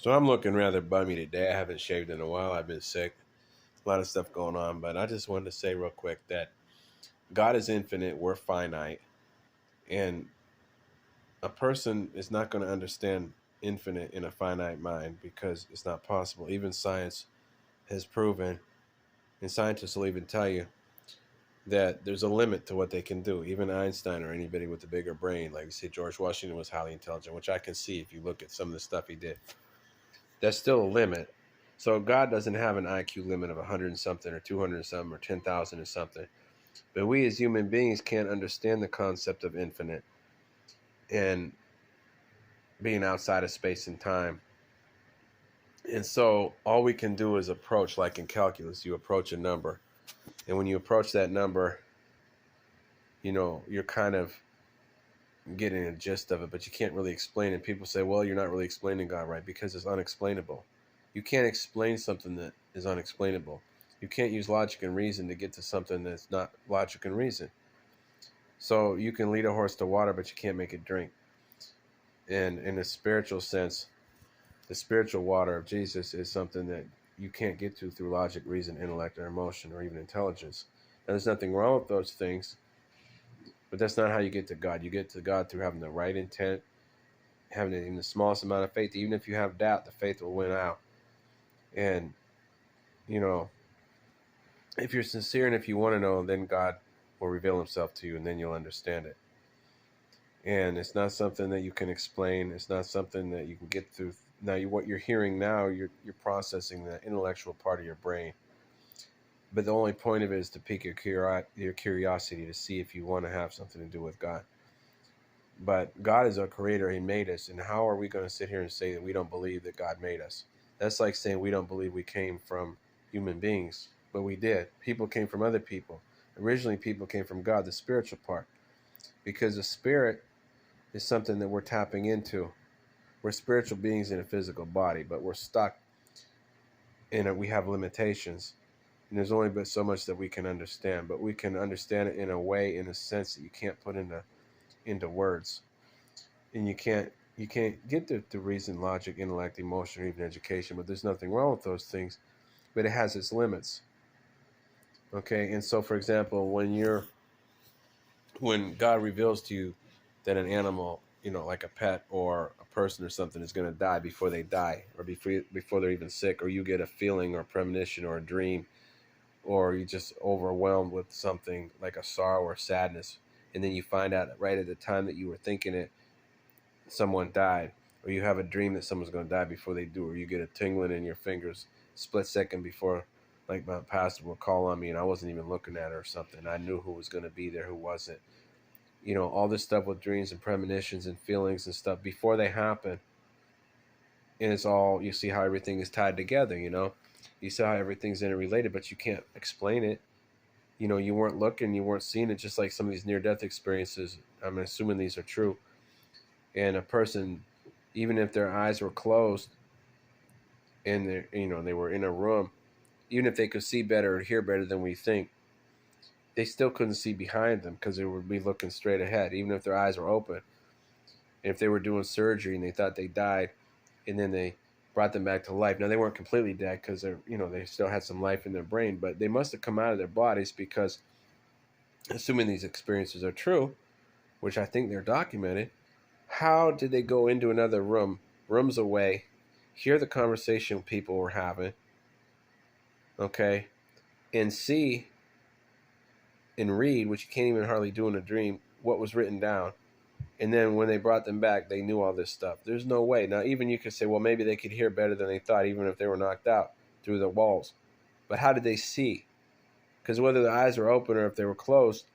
So I'm looking rather bummy today. I haven't shaved in a while. I've been sick. A lot of stuff going on. But I just wanted to say real quick that God is infinite. We're finite. And a person is not going to understand infinite in a finite mind because it's not possible. Even science has proven, and scientists will even tell you, that there's a limit to what they can do. Even Einstein or anybody with a bigger brain, like you say, George Washington was highly intelligent, which I can see if you look at some of the stuff he did. That's still a limit. So God doesn't have an IQ limit of 100 and something or 200 and something or 10,000 or something. But we as human beings can't understand the concept of infinite and being outside of space and time. And so all we can do is approach, like in calculus, you approach a number. And when you approach that number, you're kind of getting a gist of it, but you can't really explain it. People say, well, you're not really explaining God right because it's unexplainable. You can't explain something that is unexplainable. You can't use logic and reason to get to something that's not logic and reason. So you can lead a horse to water, but you can't make it drink. And in a spiritual sense, the spiritual water of Jesus is something that you can't get to through logic, reason, intellect, or emotion, or even intelligence. Now, there's nothing wrong with those things, but that's not how you get to God. You get to God through having the right intent, having even the smallest amount of faith. Even if you have doubt, the faith will win out. And, you know, if you're sincere and if you want to know, then God will reveal himself to you and then you'll understand it. And it's not something that you can explain. It's not something that you can get through. Now, what you're hearing now, you're processing the intellectual part of your brain. But the only point of it is to pique your curiosity to see if you want to have something to do with God. But God is our creator. He made us. And how are we going to sit here and say that we don't believe that God made us? That's like saying we don't believe we came from human beings. But we did. People came from other people. Originally, people came from God, the spiritual part. Because the spirit is something that we're tapping into. We're spiritual beings in a physical body, but we're stuck in it. We have limitations. And there's only but so much that we can understand. But we can understand it in a way, in a sense that you can't put into words. And you can't get the reason, logic, intellect, emotion, or even education. But there's nothing wrong with those things. But it has its limits. Okay, and so for example, when God reveals to you that an animal, like a pet or a person or something is going to die before they die, or before they're even sick, or you get a feeling or premonition or a dream, or you just overwhelmed with something like a sorrow or sadness, and then you find out right at the time that you were thinking it, someone died, or you have a dream that someone's going to die before they do, or you get a tingling in your fingers split second before, like my pastor would call on me and I wasn't even looking at her or something. I knew who was going to be there, who wasn't. All this stuff with dreams and premonitions and feelings and stuff before they happen. And it's all, you see how everything is tied together, You see how everything's interrelated, but you can't explain it. You weren't looking, you weren't seeing it, just like some of these near-death experiences. I'm assuming these are true. And a person, even if their eyes were closed and they were in a room, even if they could see better or hear better than we think, they still couldn't see behind them because they would be looking straight ahead, even if their eyes were open. And if they were doing surgery and they thought they died, and then they brought them back to life. Now they weren't completely dead because they still had some life in their brain, but they must have come out of their bodies because, assuming these experiences are true, which I think they're documented, how did they go into another room, rooms away, hear the conversation people were having, okay, and see and read, which you can't even hardly do in a dream, what was written down. And then when they brought them back, they knew all this stuff. There's no way. Now, even you could say, well, maybe they could hear better than they thought, even if they were knocked out through the walls. But how did they see? Because whether their eyes were open or if they were closed,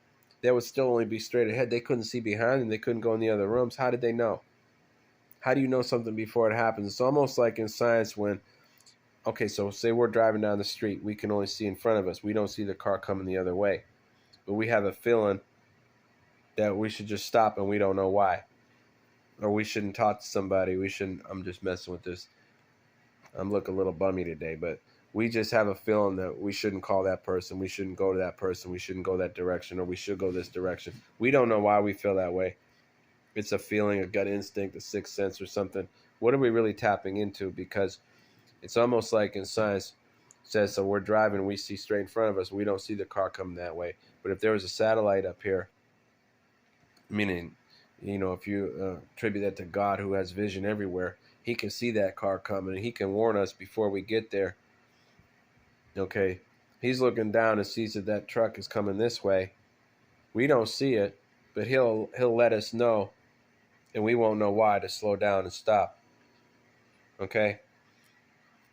they would still only be straight ahead. They couldn't see behind them. They couldn't go in the other rooms. How did they know? How do you know something before it happens? It's almost like in science when, okay, so say we're driving down the street. We can only see in front of us. We don't see the car coming the other way. But we have a feeling that we should just stop and we don't know why. Or we shouldn't talk to somebody. We shouldn't, I'm just messing with this. I'm looking a little bummy today, but we just have a feeling that we shouldn't call that person. We shouldn't go to that person. We shouldn't go that direction, or we should go this direction. We don't know why we feel that way. It's a feeling, a gut instinct, a sixth sense or something. What are we really tapping into? Because it's almost like in science says, so we're driving, we see straight in front of us, we don't see the car coming that way. But if there was a satellite up here, meaning, if you attribute that to God who has vision everywhere, he can see that car coming and he can warn us before we get there. Okay, he's looking down and sees that that truck is coming this way. We don't see it, but he'll let us know, and we won't know why, to slow down and stop. Okay,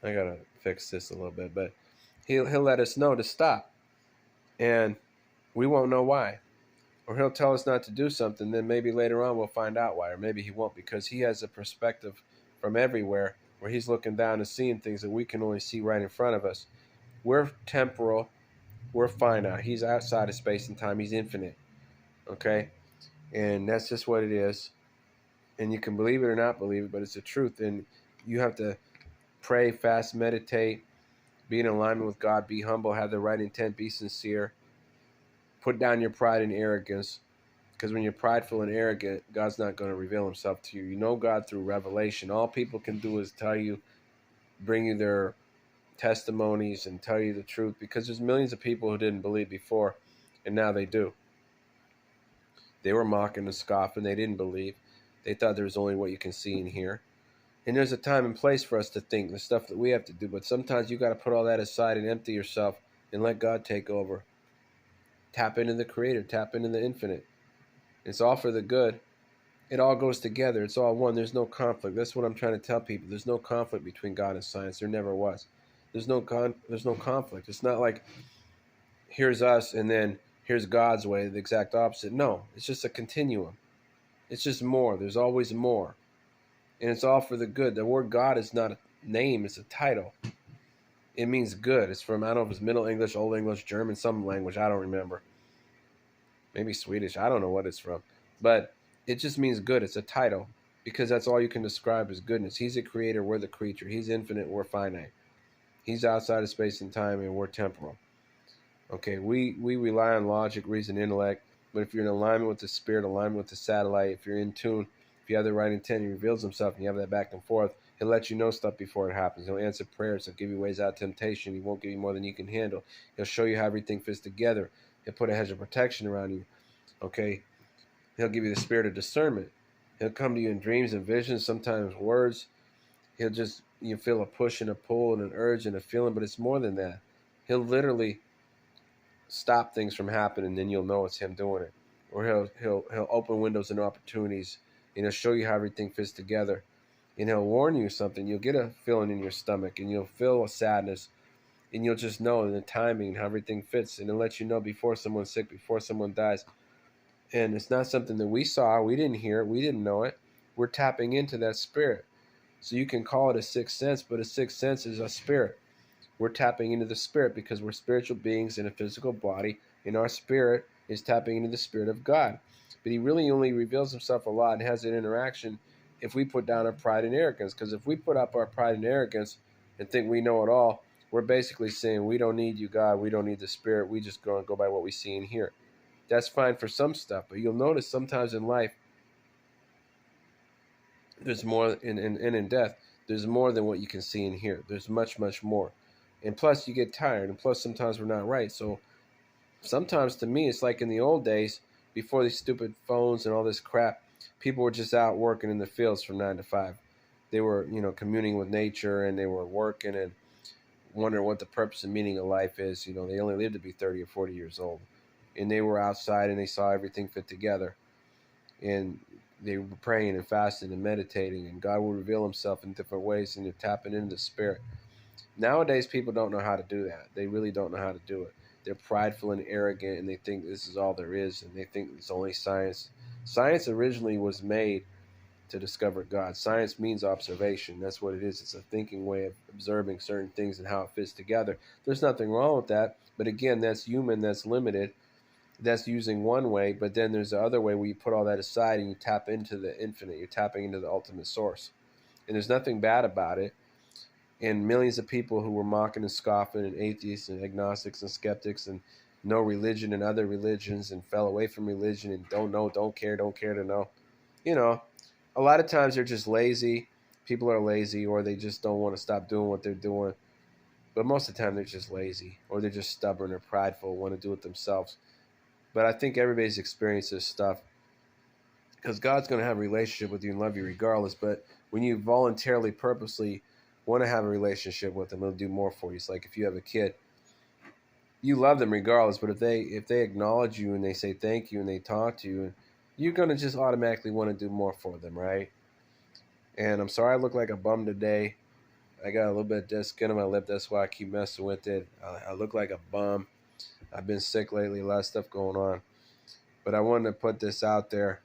I gotta fix this a little bit, but he'll let us know to stop, and we won't know why. Or he'll tell us not to do something, then maybe later on we'll find out why, or maybe he won't, because he has a perspective from everywhere where he's looking down and seeing things that we can only see right in front of us. We're temporal, we're finite. He's outside of space and time, he's infinite. Okay? And that's just what it is. And you can believe it or not believe it, but it's the truth. And you have to pray, fast, meditate, be in alignment with God, be humble, have the right intent, be sincere. Put down your pride and arrogance, because when you're prideful and arrogant, God's not going to reveal himself to you. You know God through revelation. All people can do is tell you, bring you their testimonies and tell you the truth, because there's millions of people who didn't believe before, and now they do. They were mocking and scoffing. They didn't believe. They thought there was only what you can see and hear. And there's a time and place for us to think the stuff that we have to do, but sometimes you got to put all that aside and empty yourself and let God take over. Tap into the Creator, tap into the infinite. It's all for the good. It all goes together. It's all one. There's no conflict. That's what I'm trying to tell people. There's no conflict between God and science. There never was. There's no conflict. It's not like here's us and then here's God's way, the exact opposite. No, it's just a continuum. It's just more. There's always more. And it's all for the good. The word God is not a name, it's a title. It means good. It's from, I don't know if it's Middle English, Old English, German, some language. I don't remember. Maybe Swedish. I don't know what it's from. But it just means good. It's a title, because that's all you can describe as goodness. He's a creator. We're the creature. He's infinite. We're finite. He's outside of space and time, and we're temporal. Okay, we rely on logic, reason, intellect. But if you're in alignment with the spirit, alignment with the satellite, if you're in tune, if you have the right intent, he reveals himself, and you have that back and forth, he'll let you know stuff before it happens. He'll answer prayers. He'll give you ways out of temptation. He won't give you more than you can handle. He'll show you how everything fits together. He'll put a hedge of protection around you. Okay? He'll give you the spirit of discernment. He'll come to you in dreams and visions, sometimes words. He'll just, you feel a push and a pull and an urge and a feeling, but it's more than that. He'll literally stop things from happening, and then you'll know it's him doing it. Or he'll open windows and opportunities, and he'll show you how everything fits together. And he'll warn you something. You'll get a feeling in your stomach, and you'll feel a sadness, and you'll just know the timing, how everything fits, and it'll let you know before someone's sick, before someone dies. And it's not something that we saw, we didn't hear it, we didn't know it. We're tapping into that spirit. So you can call it a sixth sense, but a sixth sense is a spirit. We're tapping into the spirit because we're spiritual beings in a physical body, and our spirit is tapping into the spirit of God. But he really only reveals himself a lot and has an interaction if we put down our pride and arrogance. Because if we put up our pride and arrogance and think we know it all, we're basically saying we don't need you, God, we don't need the spirit, we just go by what we see and hear. That's fine for some stuff, but you'll notice sometimes in life, there's more, in death, there's more than what you can see and hear. There's much, much more. And plus, you get tired, and plus, sometimes we're not right. So sometimes, to me, it's like in the old days, before these stupid phones and all this crap, people were just out working in the fields from 9 to 5. They were, communing with nature, and they were working and wondering what the purpose and meaning of life is. They only lived to be 30 or 40 years old. And they were outside, and they saw everything fit together. And they were praying and fasting and meditating, and God would reveal himself in different ways, and you're tapping into the spirit. Nowadays, people don't know how to do that. They really don't know how to do it. They're prideful and arrogant, and they think this is all there is, and they think it's only science. Science originally was made to discover God. Science means observation. That's what it is. It's a thinking way of observing certain things and how it fits together. There's nothing wrong with that, but again, that's human, that's limited. That's using one way, but then there's the other way where you put all that aside and you tap into the infinite. You're tapping into the ultimate source. And there's nothing bad about it. And millions of people who were mocking and scoffing, and atheists and agnostics and skeptics and no religion and other religions, and fell away from religion and don't know, don't care to know. A lot of times they're just lazy. People are lazy, or they just don't want to stop doing what they're doing. But most of the time, they're just lazy, or they're just stubborn or prideful, want to do it themselves. But I think everybody's experienced this stuff because God's going to have a relationship with you and love you regardless. But when you voluntarily, purposely want to have a relationship with Him, He'll do more for you. It's like if you have a kid, you love them regardless. But if they acknowledge you and they say thank you and they talk to you, you're going to just automatically want to do more for them, right? And I'm sorry I look like a bum today. I got a little bit of dead skin on my lip. That's why I keep messing with it. I look like a bum. I've been sick lately, a lot of stuff going on. But I wanted to put this out there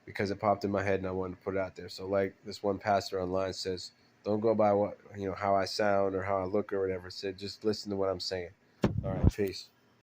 because it popped in my head and I wanted to put it out there. So like this one pastor online says, don't go by what how I sound or how I look or whatever. Said just listen to what I'm saying. All right, peace.